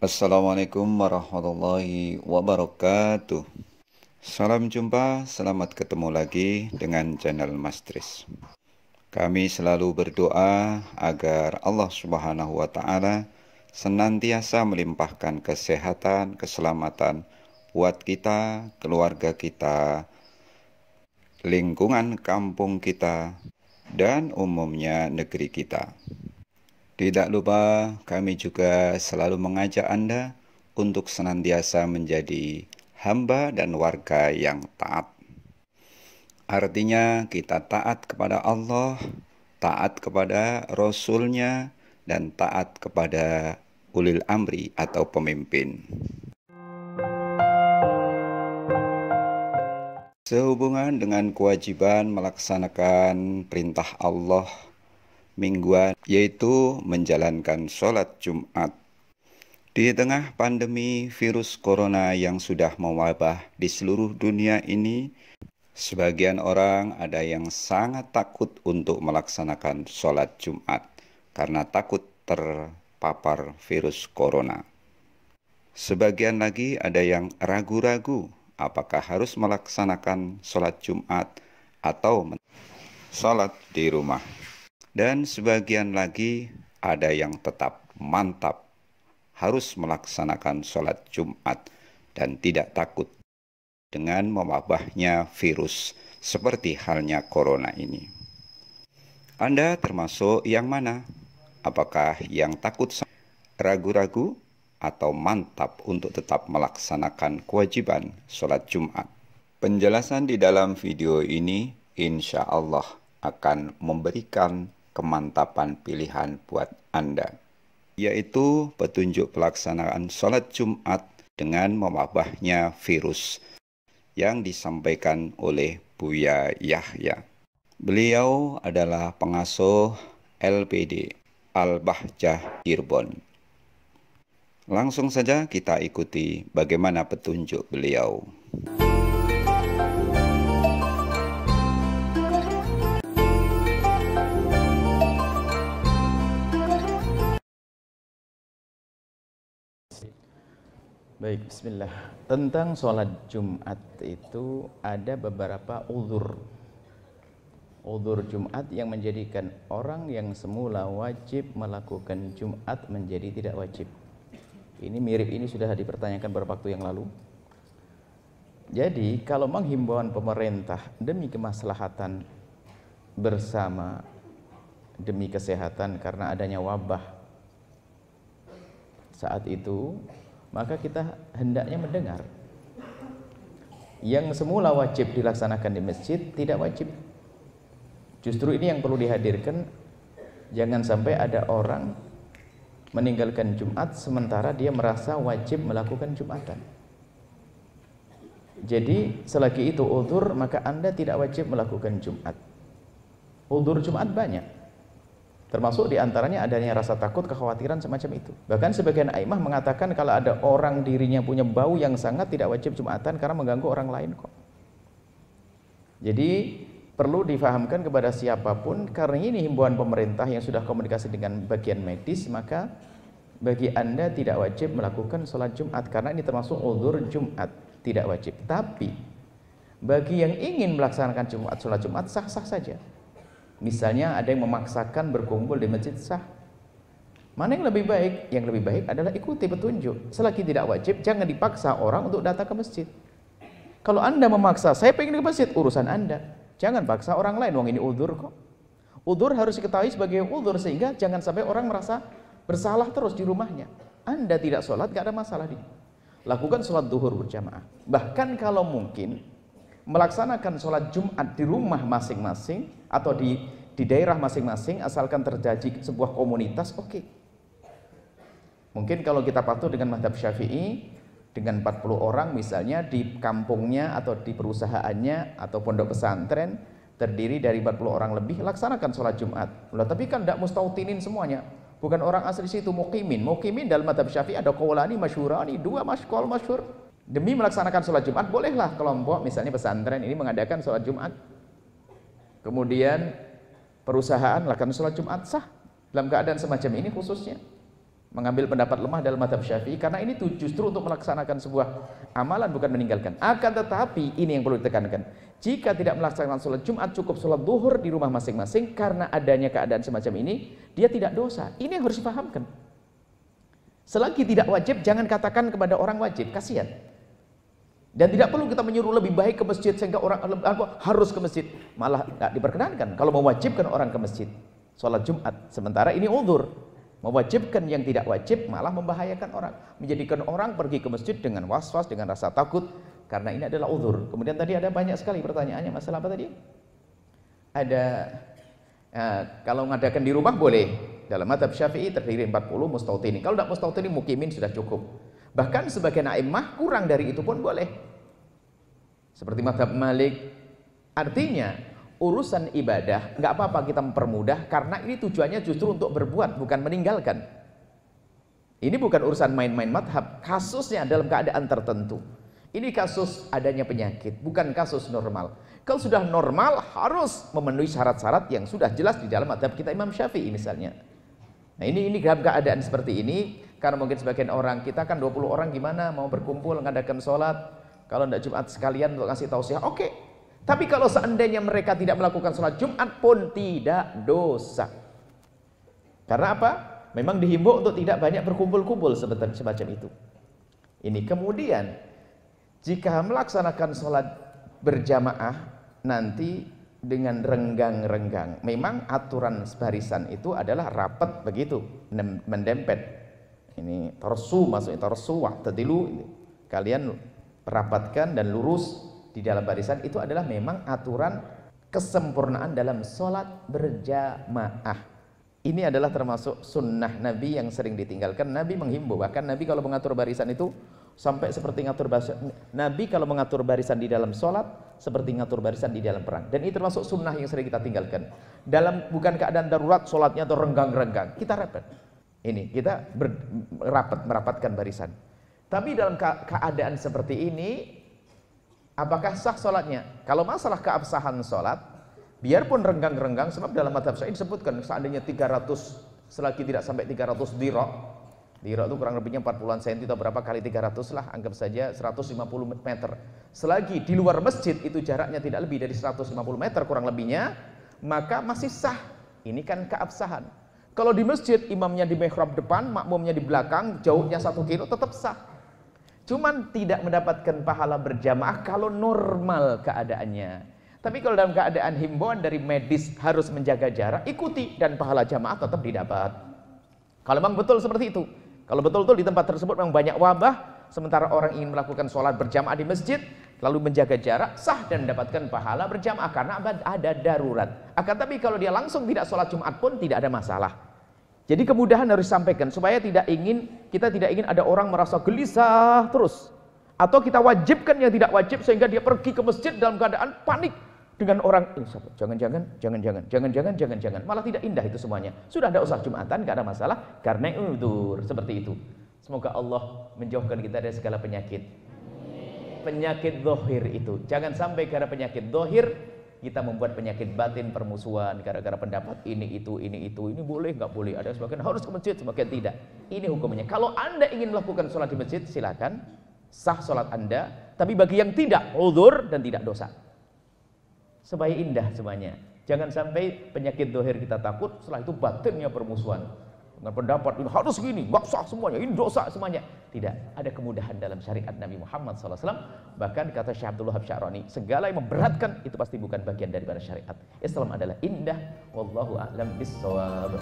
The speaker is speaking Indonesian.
Assalamualaikum warahmatullahi wabarakatuh. Salam jumpa, selamat ketemu lagi dengan channel Mas Tris. Kami selalu berdoa agar Allah Subhanahu wa Ta'ala senantiasa melimpahkan kesehatan, keselamatan buat kita, keluarga kita, lingkungan kampung kita, dan umumnya negeri kita. Tidak lupa, kami juga selalu mengajak Anda untuk senantiasa menjadi hamba dan warga yang taat. Artinya kita taat kepada Allah, taat kepada Rasul-Nya, dan taat kepada ulil amri atau pemimpin. Sehubungan dengan kewajiban melaksanakan perintah Allah mingguan, yaitu menjalankan sholat Jumat. Di tengah pandemi virus corona yang sudah mewabah di seluruh dunia ini, sebagian orang ada yang sangat takut untuk melaksanakan sholat Jumat karena takut terpapar virus corona. Sebagian lagi ada yang ragu-ragu apakah harus melaksanakan sholat Jumat atau sholat di rumah. Dan sebagian lagi ada yang tetap mantap harus melaksanakan sholat Jumat dan tidak takut dengan mewabahnya virus seperti halnya corona ini. Anda termasuk yang mana? Apakah yang takut, ragu-ragu, atau mantap untuk tetap melaksanakan kewajiban sholat Jumat? Penjelasan di dalam video ini insya Allah akan memberikan kemantapan pilihan buat Anda, yaitu petunjuk pelaksanaan sholat Jumat dengan mewabahnya virus yang disampaikan oleh Buya Yahya. Beliau adalah pengasuh LPD Al-Bahjah Cirebon. Langsung saja kita ikuti bagaimana petunjuk beliau. Baik, bismillah. Tentang sholat Jumat itu ada beberapa uzur. Uzur Jumat yang menjadikan orang yang semula wajib melakukan Jumat menjadi tidak wajib. Ini mirip, ini sudah dipertanyakan beberapa waktu yang lalu. Jadi, kalau menghimbauan pemerintah demi kemaslahatan bersama, demi kesehatan karena adanya wabah saat itu, maka kita hendaknya mendengar. Yang semula wajib dilaksanakan di masjid tidak wajib. Justru ini yang perlu dihadirkan. Jangan sampai ada orang meninggalkan Jumat sementara dia merasa wajib melakukan Jumatan. Jadi selagi itu uzur, maka Anda tidak wajib melakukan Jumat. Uzur Jumat banyak, termasuk diantaranya adanya rasa takut, kekhawatiran semacam itu. Bahkan sebagian aimah mengatakan kalau ada orang dirinya punya bau yang sangat, tidak wajib Jumatan karena mengganggu orang lain kok. Jadi perlu difahamkan kepada siapapun, karena ini himbauan pemerintah yang sudah komunikasi dengan bagian medis, maka bagi Anda tidak wajib melakukan sholat Jumat karena ini termasuk uzur Jumat, tidak wajib. Tapi bagi yang ingin melaksanakan Jumat, sholat Jumat sah-sah saja. Misalnya ada yang memaksakan berkumpul di masjid, sah. Mana yang lebih baik? Yang lebih baik adalah ikuti petunjuk. Selagi tidak wajib, jangan dipaksa orang untuk datang ke masjid. Kalau Anda memaksa, saya pengen ke masjid, urusan Anda. Jangan paksa orang lain, wong ini uzur kok. Uzur harus diketahui sebagai uzur, sehingga jangan sampai orang merasa bersalah terus di rumahnya. Anda tidak sholat, gak ada masalah. Lakukan sholat duhur berjamaah. Bahkan kalau mungkin melaksanakan sholat Jumat di rumah masing-masing atau di daerah masing-masing, asalkan terjadi sebuah komunitas, oke. Mungkin kalau kita patuh dengan mazhab Syafi'i, dengan 40 orang misalnya di kampungnya atau di perusahaannya atau pondok pesantren terdiri dari 40 orang lebih, laksanakan sholat Jumat. Tapi kan tidak mustautinin semuanya, bukan orang asli situ, muqimin. Muqimin dalam mazhab Syafi'i ada qaulani masyhurani, dua qaul masyhur. Demi melaksanakan sholat Jumat, bolehlah kelompok misalnya pesantren ini mengadakan sholat Jumat. Kemudian perusahaan lakukan sholat Jumat, sah dalam keadaan semacam ini khususnya. mengambil pendapat lemah dalam mazhab Syafi'i karena ini tuh justru untuk melaksanakan sebuah amalan bukan meninggalkan. Akan tetapi ini yang perlu ditekankan. Jika tidak melaksanakan sholat Jumat, cukup sholat duhur di rumah masing-masing karena adanya keadaan semacam ini, dia tidak dosa. Ini yang harus dipahamkan. Selagi tidak wajib, jangan katakan kepada orang wajib, kasihan. Dan tidak perlu kita menyuruh lebih baik ke masjid sehingga orang harus ke masjid. Malah nggak diperkenankan kalau mewajibkan orang ke masjid sholat Jumat. Sementara ini uzur. Mewajibkan yang tidak wajib malah membahayakan orang, menjadikan orang pergi ke masjid dengan was-was, dengan rasa takut, karena ini adalah uzur. Kemudian tadi ada banyak sekali pertanyaannya, masalah apa tadi? Ada kalau mengadakan di rumah boleh. Dalam mazhab Syafi'i terdiri 40 mustautini. Kalau tidak mustautini, mukimin sudah cukup. Bahkan sebagian a'immah kurang dari itu pun boleh. Seperti mazhab Malik. Artinya urusan ibadah nggak apa-apa kita mempermudah karena ini tujuannya justru untuk berbuat, bukan meninggalkan. Ini bukan urusan main-main madhab, kasusnya dalam keadaan tertentu. Ini kasus adanya penyakit, bukan kasus normal. Kalau sudah normal harus memenuhi syarat-syarat yang sudah jelas di dalam madhab kita Imam Syafi'i misalnya. Nah ini dalam keadaan seperti ini, karena mungkin sebagian orang, kita kan 20 orang gimana mau berkumpul mengadakan sholat, kalau tidak Jumat sekalian untuk kasih tausiah, oke. Tapi kalau seandainya mereka tidak melakukan sholat Jumat pun tidak dosa. Karena apa? Memang dihimbau untuk tidak banyak berkumpul-kumpul semacam itu. Ini kemudian, jika melaksanakan sholat berjamaah nanti dengan renggang-renggang. Memang aturan barisan itu adalah rapat begitu, mendempet. Ini tarsu, maksudnya tarsu, wa'tadilu. Kalian rapatkan dan lurus di dalam barisan, itu adalah memang aturan kesempurnaan dalam sholat berjamaah. Ini adalah termasuk sunnah Nabi yang sering ditinggalkan. Nabi menghimbau, bahkan Nabi kalau mengatur barisan itu sampai seperti ngatur barisan. Nabi kalau mengatur barisan di dalam sholat seperti ngatur barisan di dalam perang. Dan ini termasuk sunnah yang sering kita tinggalkan. Dalam bukan keadaan darurat sholatnya atau renggang-renggang, kita rapat. Ini kita merapatkan barisan. Tapi dalam keadaan seperti ini, apakah sah sholatnya? Kalau masalah keabsahan sholat, biarpun renggang-renggang, sebab dalam mazhab Syafi'i disebutkan seandainya 300, selagi tidak sampai 300 dirok itu kurang lebihnya 40-an cm atau berapa kali 300 lah, anggap saja 150 meter. Selagi di luar masjid itu jaraknya tidak lebih dari 150 meter kurang lebihnya, maka masih sah. Ini kan keabsahan. Kalau di masjid imamnya di mihrab depan, makmumnya di belakang, jauhnya 1 kilo, tetap sah. Cuman tidak mendapatkan pahala berjamaah kalau normal keadaannya. Tapi kalau dalam keadaan himbauan dari medis harus menjaga jarak, ikuti dan pahala jamaah tetap didapat. Kalau memang betul seperti itu. Kalau betul-betul di tempat tersebut memang banyak wabah, sementara orang ingin melakukan sholat berjamaah di masjid, lalu menjaga jarak, sah dan mendapatkan pahala berjamaah karena ada darurat. Akan tapi kalau dia langsung tidak sholat Jumat pun tidak ada masalah. Jadi kemudahan harus disampaikan supaya kita tidak ingin ada orang merasa gelisah terus, atau kita wajibkan yang tidak wajib sehingga dia pergi ke masjid dalam keadaan panik dengan orang ini, jangan, malah tidak indah itu semuanya. Sudah ada usaha Jumatan, nggak ada masalah karena uzur seperti itu. Semoga Allah menjauhkan kita dari segala penyakit. Penyakit zahir itu jangan sampai karena penyakit zahir kita membuat penyakit batin permusuhan gara-gara pendapat ini boleh nggak boleh, ada sebagian harus ke masjid, sebagian tidak. Ini hukumnya. Kalau Anda ingin melakukan sholat di masjid silakan, sah sholat Anda, tapi bagi yang tidak, uzur dan tidak dosa, supaya indah semuanya. Jangan sampai penyakit zahir kita takut, setelah itu batinnya permusuhan dengan pendapat ini harus gini, nggak sah semuanya, ini dosa semuanya. Tidak, ada kemudahan dalam syariat Nabi Muhammad SAW. Bahkan kata Syekh Abdul Wahab Sya'rani, segala yang memberatkan itu pasti bukan bagian daripada syariat. Islam adalah indah. Wallahu a'lam bissawab.